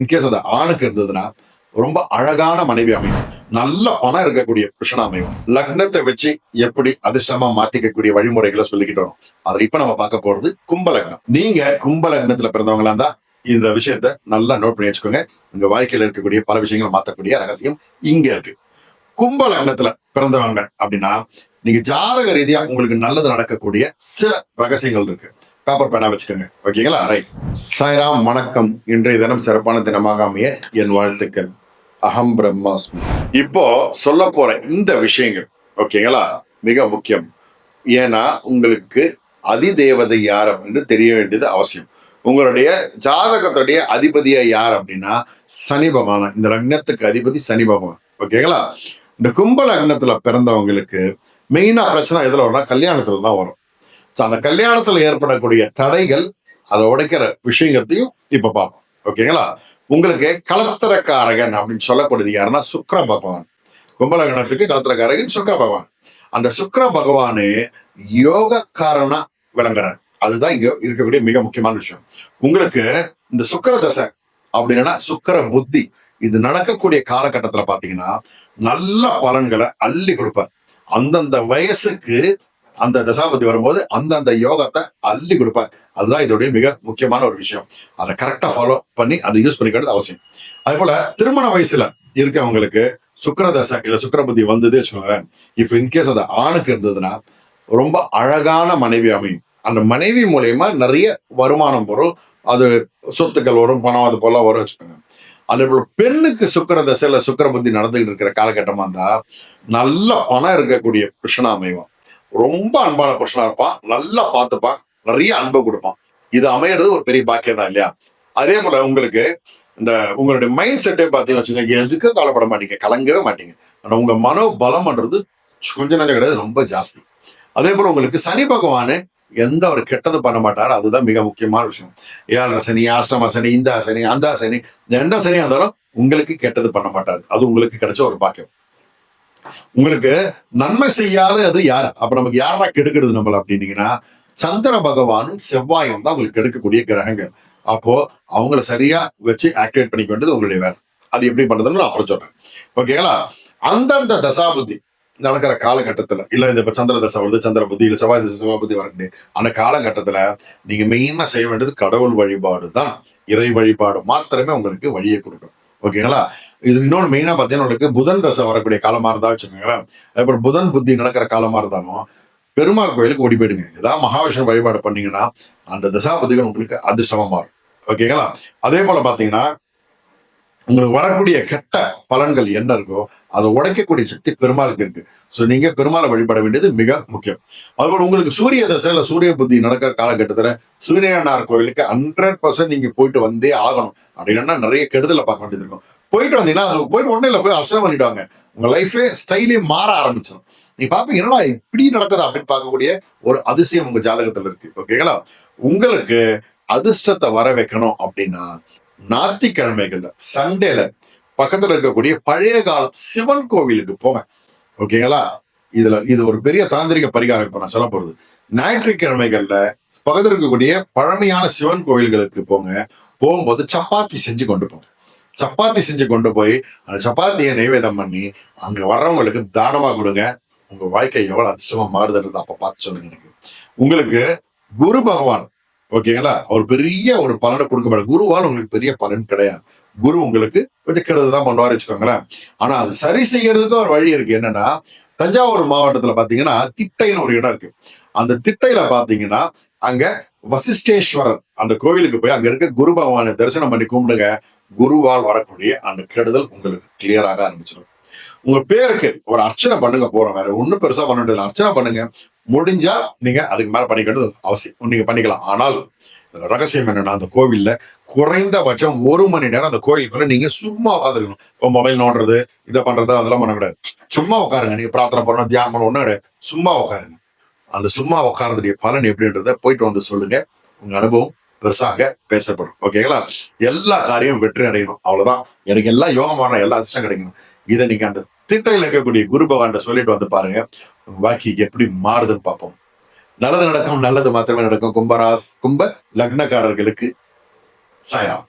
In case அது ஆணுக்கு இருந்ததுன்னா ரொம்ப அழகான மனைவி அமையும். நல்ல பணம் இருக்கக்கூடிய புருஷனா அமையும். லக்னத்தை வச்சு எப்படி அதிர்ஷ்டமா மாத்திக்கக்கூடிய வழிமுறைகளை சொல்லிக்கிட்டு வரோம். அதுல இப்ப நம்ம பார்க்க போறது கும்ப லக்னம். நீங்க கும்ப லக்னத்துல பிறந்தவங்களா இருந்தா இந்த விஷயத்த நல்லா நோட் பண்ணி வச்சுக்கோங்க. உங்க வாழ்க்கையில இருக்கக்கூடிய பல விஷயங்களை மாத்தக்கூடிய ரகசியம் இங்க இருக்கு. கும்ப லக்னத்துல பிறந்தவங்க அப்படின்னா நீங்க ஜாதக ரீதியா உங்களுக்கு நல்லது நடக்கக்கூடிய சில ரகசியங்கள் இருக்கு. பேப்பர் பேனா வச்சுக்கோங்க. ஓகேங்களா? ரைட். சாய்ராம், வணக்கம். இன்றைய தினம் சிறப்பான தினமாக அமைய என் வாழ்த்துக்கள். அகம் பிரம்மாஸ்மி. இப்போ சொல்ல போற இந்த விஷயங்கள் ஓகேங்களா மிக முக்கியம். ஏன்னா உங்களுக்கு அதிதேவதை யார் அப்படின்னு தெரிய வேண்டியது அவசியம். உங்களுடைய ஜாதகத்துடைய அதிபதியா யார் அப்படின்னா சனி பகவான். இந்த லக்னத்துக்கு அதிபதி சனி பகவான். ஓகேங்களா? இந்த கும்ப லக்னத்துல பிறந்தவங்களுக்கு மெயினா பிரச்சனை எதுல வரும்னா கல்யாணத்துல தான் வரும். ஸோ அந்த கல்யாணத்துல ஏற்படக்கூடிய தடைகள், அதை உடைக்கிற விஷயத்தையும் இப்ப பார்ப்போம். ஓகேங்களா? உங்களுக்கு கலத்திரக்காரகன் அப்படின்னு சொல்லப்படுது யாருன்னா சுக்கிர பகவான். கும்பலகணத்துக்கு கலத்திரக்காரகன் சுக்கிர பகவான். அந்த சுக்கிர பகவானு யோகக்காரனா விளங்குறார். அதுதான் இங்க இருக்கக்கூடிய மிக முக்கியமான விஷயம். உங்களுக்கு இந்த சுக்கிர தசை அப்படின்னா சுக்கிர புத்தி இது நடக்கக்கூடிய காலகட்டத்துல பாத்தீங்கன்னா நல்ல பலன்களை அள்ளி கொடுப்பார். அந்தந்த வயசுக்கு அந்த தசாபதி வரும்போது அந்தந்த யோகத்தை அள்ளி கொடுப்பார். அதுதான் இதோடைய மிக முக்கியமான ஒரு விஷயம். அதை கரெக்டா ஃபாலோ பண்ணி அதை யூஸ் பண்ணிக்கிறது அவசியம். அதே போல திருமண வயசுல இருக்கவங்களுக்கு சுக்கிரதசை இல்ல சுக்கிர புத்தி வந்தது வச்சுக்கோங்களேன். இஃப் இன்கேஸ் அது ஆணுக்கு இருந்ததுன்னா ரொம்ப அழகான மனைவி அமையும். அந்த மனைவி மூலியமா நிறைய வருமானம் வரும். அது சொத்துக்கள் வரும், பணம் அது போல வரும் வச்சுக்கோங்க. அதே போல பெண்ணுக்கு சுக்கிர தசையில சுக்கிர புத்தி நடந்துகிட்டு இருக்கிற காலகட்டமா இருந்தா நல்ல பணம் இருக்கக்கூடிய புருஷனா அமைவான். ரொம்ப அன்பான புருஷனா இருப்பான், நல்லா பார்த்துப்பான், நிறைய அன்பை கொடுப்பான். இது அமையிறது ஒரு பெரிய பாக்கியம் தான் இல்லையா? அதே போல உங்களுக்கு இந்த உங்களுடைய மைண்ட் செட்டே பார்த்தீங்கன்னு வச்சுக்கோங்க, எதுக்கும் கவலைப்பட மாட்டீங்க, கலங்கவே மாட்டீங்க. ஆனா உங்க மனோ பலம்ன்றது கொஞ்சம் நஞ்சம் கிடையாது, ரொம்ப ஜாஸ்தி. அதே போல உங்களுக்கு சனி பகவானு எந்த ஒரு கெட்டது பண்ண மாட்டாரு. அதுதான் மிக முக்கியமான விஷயம். ஏழரை சனி, அஷ்டம சனி, இந்த சனி, அந்த சனி, எந்த சனியா இருந்தாலும் உங்களுக்கு கெட்டது பண்ண மாட்டாரு. அது உங்களுக்கு கிடைச்ச ஒரு பாக்கியம். உங்களுக்கு நன்மை செய்யாத அது யார்? அப்ப நமக்கு யாரா கெடுக்கிறது நம்மள அப்படின்னீங்கன்னா சந்திர பகவானும் செவ்வாயும் தான் உங்களுக்கு கெடுக்கக்கூடிய கிரகங்கள். அப்போ அவங்கள சரியா வச்சு ஆக்டிவேட் பண்ணிக்க வேண்டியது உங்களுடைய வேலை. அது எப்படி பண்றதுன்னு நான் அப்புறம் சொல்றேன். ஓகேங்களா? அந்தந்த தசாபுத்தி நடக்கிற காலகட்டத்துல இல்ல இந்த சந்திர தசை வருது, சந்திர புத்தி இல்ல செவ்வாய் தசை செவ்வாய் புத்தி வரக்கூடிய அந்த காலகட்டத்துல நீங்க மெயினா செய்ய வேண்டியது கடவுள் வழிபாடு தான். இறை வழிபாடு மாத்திரமே உங்களுக்கு வழியை கொடுக்கும். ஓகேங்களா? இது இன்னொன்று மெயினா பார்த்தீங்கன்னா உங்களுக்கு புதன் தசை வரக்கூடிய காலமா இருந்தா வச்சுக்கோங்களேன். அப்புறம் புதன் புத்தி நடக்கிற காலமா இருந்தாலும் பெருமாள் கோயிலுக்கு ஓடி போயிடுங்க. ஏதாவது மகாவிஷ்ணு வழிபாடு பண்ணீங்கன்னா அந்த தசா புத்திகள் உங்களுக்கு அதிர்ஷ்டமா மாறும். ஓகேங்களா? அதே போல பாத்தீங்கன்னா உங்களுக்கு வரக்கூடிய கெட்ட பலன்கள் என்ன இருக்கோ அதை உடைக்கக்கூடிய சக்தி பெருமாளுக்கு இருக்கு. ஸோ நீங்க பெருமாளை வழிபட வேண்டியது மிக முக்கியம். அதுபோல உங்களுக்கு சூரிய தசையில சூரிய புத்தி நடக்கிற காலகட்டத்துல சூரியனார் கோயிலுக்கு 100% நீங்க போயிட்டு வந்தே ஆகணும். அப்படின்னா நிறைய கெடுதலை பார்க்க வேண்டியது இருக்கும். போயிட்டு வந்தீங்கன்னா அது போயிட்டு ஒன்னும் இல்லை, போய் அர்ச்சனை பண்ணிடுவாங்க. உங்க லைஃபே ஸ்டைலே மாற ஆரம்பிச்சிடும். நீ பாப்பீங்க என்னடா இப்படி நடக்குது அப்படின்னு பார்க்கக்கூடிய ஒரு அதிசயம் உங்க ஜாதகத்துல இருக்கு. ஓகேங்களா? உங்களுக்கு அதிர்ஷ்டத்தை வர வைக்கணும் அப்படின்னா ஞாயிற்றுக்கிழமைகள்ல சண்டேல பக்கத்துல இருக்கக்கூடிய பழைய கால சிவன் கோவிலுக்கு போங்க. ஓகேங்களா? இது ஒரு பெரிய தாந்திரிக பரிகாரம் இப்ப நான் சொல்ல போறது. ஞாயிற்றுக்கிழமைகள்ல பக்கத்துல இருக்கக்கூடிய பழமையான சிவன் கோவில்களுக்கு போங்க. போகும்போது சப்பாத்தி செஞ்சு கொண்டு போங்க. சப்பாத்தி செஞ்சு கொண்டு போய் அந்த சப்பாத்தியை நைவேதம் பண்ணி அங்க வர்றவங்களுக்கு தானமா கொடுங்க. உங்க வாழ்க்கை எவ்வளவு அதிர்ஷ்டமா மாறுதுன்றது அப்ப பார்த்து சொல்லுங்க எனக்கு. உங்களுக்கு குரு பகவான் ஓகேங்களா அவர் பெரிய ஒரு பலனை கொடுக்க குருவால் உங்களுக்கு பெரிய பலன் கிடையாது. குரு உங்களுக்கு கொஞ்சம் கெடுததான் பண்ணுவாரு வச்சுக்கோங்களேன். ஆனா அது சரி செய்யறதுக்கு ஒரு வழி இருக்கு. என்னன்னா தஞ்சாவூர் மாவட்டத்துல பாத்தீங்கன்னா திட்டைன்னு ஒரு இடம் இருக்கு. அந்த திட்டையில பாத்தீங்கன்னா அங்க வசிஷ்டேஸ்வரர் அந்த கோவிலுக்கு போய் அங்க இருக்க குரு பகவானை தரிசனம் பண்ணி கும்பிடுங்க. குருவால் வரக்கூடிய அந்த கெடுதல் உங்களுக்கு கிளியராக ஆரம்பிச்சிடும். உங்க பேருக்கு ஒரு அர்ச்சனை பண்ணுங்க. போறோம், வேற ஒன்னும் பெருசா பண்ண வேண்டியது அர்ச்சனை பண்ணுங்க. முடிஞ்சா நீங்க அதுக்கு மேல பண்ணிக்கிறது அவசியம், நீங்க பண்ணிக்கலாம். ஆனால் ரகசியம் என்னன்னா அந்த கோவில்ல குறைந்தபட்சம் 1 மணி நேரம் அந்த கோயிலுக்குள்ள நீங்க சும்மா உட்காந்துருக்கணும். இப்போ மொபைல் நோண்டுறது இதை பண்றது அதெல்லாம் பண்ண கூடாது. சும்மா உட்காருங்க. நீங்க பிரார்த்தனை பண்ணணும், தியானம் பண்ணணும், ஒன்றும் கிடையாது. சும்மா உட்காருங்க. அந்த சும்மா உட்காரதுடைய பலன் எப்படின்றத போயிட்டு வந்து சொல்லுங்க. உங்க அனுபவம் பெருசாக பேசப்படும். ஓகேங்களா? எல்லா காரியமும் வெற்றி அடையணும், அவ்வளவுதான். எனக்கு எல்லாம் யோகமான எல்லா அதிர்ஷ்டம் கிடைக்கணும். இதை நீங்க அந்த திட்டையில் இருக்கக்கூடிய குரு பகவான் சொல்லிட்டு வந்து பாருங்க. பாக்கி எப்படி மாறுதுன்னு பார்ப்போம். நல்லது நடக்கும், நல்லது மாத்திரமே நடக்கும். கும்ப லக்னக்காரர்களுக்கு சாய்ராம்.